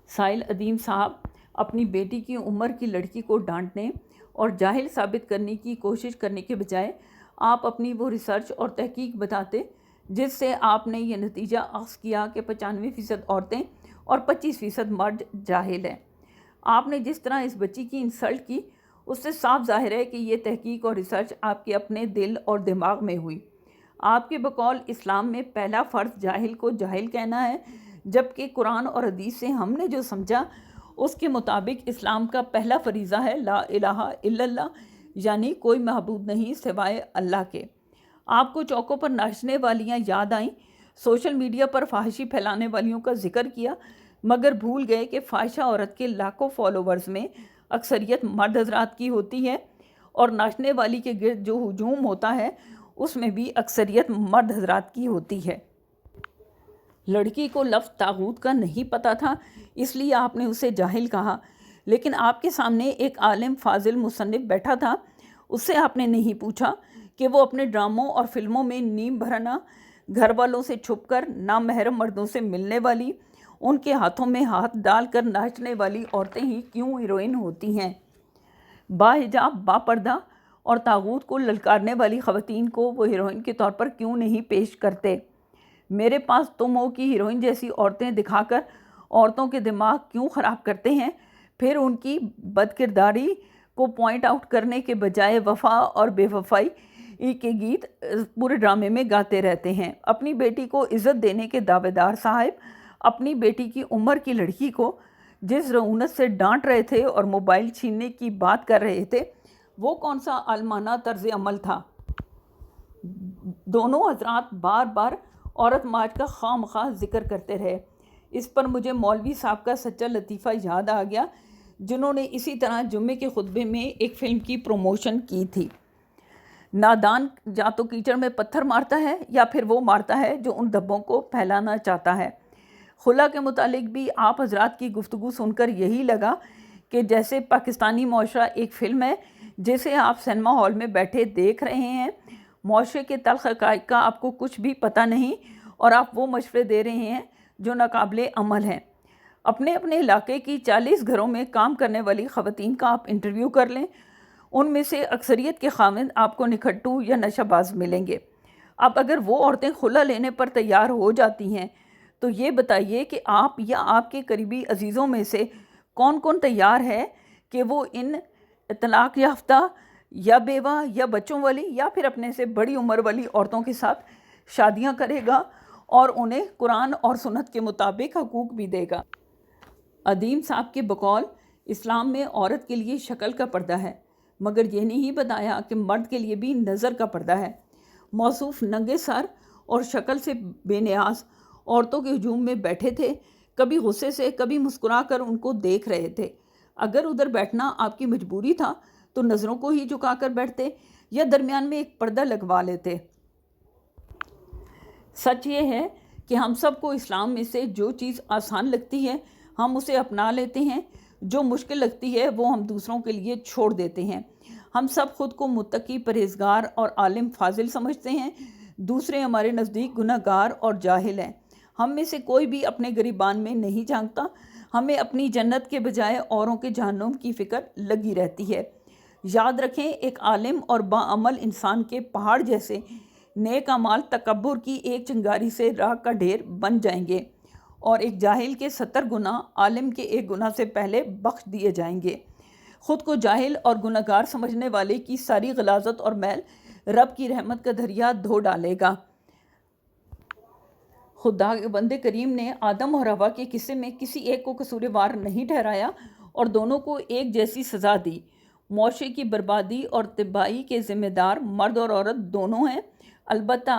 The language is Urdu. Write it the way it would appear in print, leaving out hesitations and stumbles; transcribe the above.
سائل ادیم صاحب اپنی بیٹی کی عمر کی لڑکی کو ڈانٹنے اور جاہل ثابت کرنے کی کوشش کرنے کے بجائے آپ اپنی وہ ریسرچ اور تحقیق بتاتے جس سے آپ نے یہ نتیجہ اخذ کیا کہ 95% عورتیں اور 25% مرد جاہل ہیں۔ آپ نے جس طرح اس بچی کی انسلٹ کی اس سے صاف ظاہر ہے کہ یہ تحقیق اور ریسرچ آپ کے اپنے دل اور دماغ میں ہوئی۔ آپ کے بقول اسلام میں پہلا فرض جاہل کو جاہل کہنا ہے، جبکہ قرآن اور حدیث سے ہم نے جو سمجھا اس کے مطابق اسلام کا پہلا فریضہ ہے لا الہ الا اللہ، یعنی کوئی معبود نہیں سوائے اللہ کے۔ آپ کو چوکوں پر ناچنے والیاں یاد آئیں، سوشل میڈیا پر فحاشی پھیلانے والیوں کا ذکر کیا، مگر بھول گئے کہ فاحشہ عورت کے لاکھوں فالوورز میں اکثریت مرد حضرات کی ہوتی ہے، اور ناچنے والی کے گرد جو ہجوم ہوتا ہے اس میں بھی اکثریت مرد حضرات کی ہوتی ہے۔ لڑکی کو لفظ طاغوت کا نہیں پتہ تھا، اس لیے آپ نے اسے جاہل کہا، لیکن آپ کے سامنے ایک عالم فاضل مصنف بیٹھا تھا، اس سے آپ نے نہیں پوچھا کہ وہ اپنے ڈراموں اور فلموں میں نیم بھرنا، گھر والوں سے چھپ کر نامحرم مردوں سے ملنے والی، ان کے ہاتھوں میں ہاتھ ڈال کر ناچنے والی عورتیں ہی کیوں ہیروئن ہوتی ہیں؟ با حجاب، با پردہ اور طاغوت کو للکارنے والی خواتین کو وہ ہیروئن کے طور پر کیوں نہیں پیش کرتے؟ میرے پاس تم ہو کی ہیروئن جیسی عورتیں دکھا کر عورتوں کے دماغ کیوں خراب کرتے ہیں؟ پھر ان کی بد کرداری کو پوائنٹ آؤٹ کرنے کے بجائے وفا اور بے وفائی کے گیت پورے ڈرامے میں گاتے رہتے ہیں۔ اپنی بیٹی کو عزت دینے کے دعوے دار صاحب اپنی بیٹی کی عمر کی لڑکی کو جس رعونت سے ڈانٹ رہے تھے اور موبائل چھیننے کی بات کر رہے تھے، وہ کون سا عالمانہ طرز عمل تھا؟ دونوں حضرات بار بار عورت مارچ کا خواہ مخواہ ذکر کرتے رہے۔ اس پر مجھے مولوی صاحب کا سچا لطیفہ یاد آ گیا، جنہوں نے اسی طرح جمعے کے خطبے میں ایک فلم کی پروموشن کی تھی۔ نادان یا تو کیچڑ میں پتھر مارتا ہے یا پھر وہ مارتا ہے جو ان دھبوں کو پھیلانا چاہتا ہے۔ خلا کے متعلق بھی آپ حضرات کی گفتگو سن کر یہی لگا کہ جیسے پاکستانی معاشرہ ایک فلم ہے جسے آپ سنیما ہال میں بیٹھے دیکھ رہے ہیں، معاشرے کے تلخ حقائق کا آپ کو کچھ بھی پتہ نہیں اور آپ وہ مشورے دے رہے ہیں جو ناقابل عمل ہیں۔ اپنے اپنے علاقے کی 40 گھروں میں کام کرنے والی خواتین کا آپ انٹرویو کر لیں، ان میں سے اکثریت کے خاوند آپ کو نکھٹو یا نشہ باز ملیں گے۔ اب اگر وہ عورتیں خلا لینے پر تیار ہو جاتی ہیں تو یہ بتائیے کہ آپ یا آپ کے قریبی عزیزوں میں سے کون کون تیار ہے کہ وہ ان طلاق یافتہ یا بیوہ یا بچوں والی یا پھر اپنے سے بڑی عمر والی عورتوں کے ساتھ شادیاں کرے گا اور انہیں قرآن اور سنت کے مطابق حقوق بھی دے گا؟ ادیم صاحب کے بقول اسلام میں عورت کے لیے شکل کا پردہ ہے، مگر یہ نہیں بتایا کہ مرد کے لیے بھی نظر کا پردہ ہے۔ موصوف ننگے سر اور شکل سے بے نیاز عورتوں کے ہجوم میں بیٹھے تھے، کبھی غصے سے کبھی مسکرا کر ان کو دیکھ رہے تھے۔ اگر ادھر بیٹھنا آپ کی مجبوری تھا تو نظروں کو ہی جھکا کر بیٹھتے یا درمیان میں ایک پردہ لگوا لیتے۔ سچ یہ ہے کہ ہم سب کو اسلام میں سے جو چیز آسان لگتی ہے ہم اسے اپنا لیتے ہیں، جو مشکل لگتی ہے وہ ہم دوسروں کے لیے چھوڑ دیتے ہیں۔ ہم سب خود کو متقی، پرہیزگار اور عالم فاضل سمجھتے ہیں، دوسرے ہمارے نزدیک گناہ گار اور جاہل ہیں۔ ہم میں سے کوئی بھی اپنے گریبان میں نہیں جھانکتا، ہمیں اپنی جنت کے بجائے اوروں کے جہنم کی فکر لگی رہتی ہے۔ یاد رکھیں، ایک عالم اور باعمل انسان کے پہاڑ جیسے نیک اعمال تکبر کی ایک چنگاری سے راکھ کا ڈھیر بن جائیں گے، اور ایک جاہل کے 70 گناہ عالم کے ایک گناہ سے پہلے بخش دیے جائیں گے۔ خود کو جاہل اور گناہ گار سمجھنے والے کی ساری غلاظت اور میل رب کی رحمت کا دریا دھو ڈالے گا۔ خدا کے بندے کریم نے آدم اور حوا کے قصے میں کسی ایک کو قصوروار نہیں ٹھہرایا اور دونوں کو ایک جیسی سزا دی۔ معاشرے کی بربادی اور تباہی کے ذمہ دار مرد اور عورت دونوں ہیں، البتہ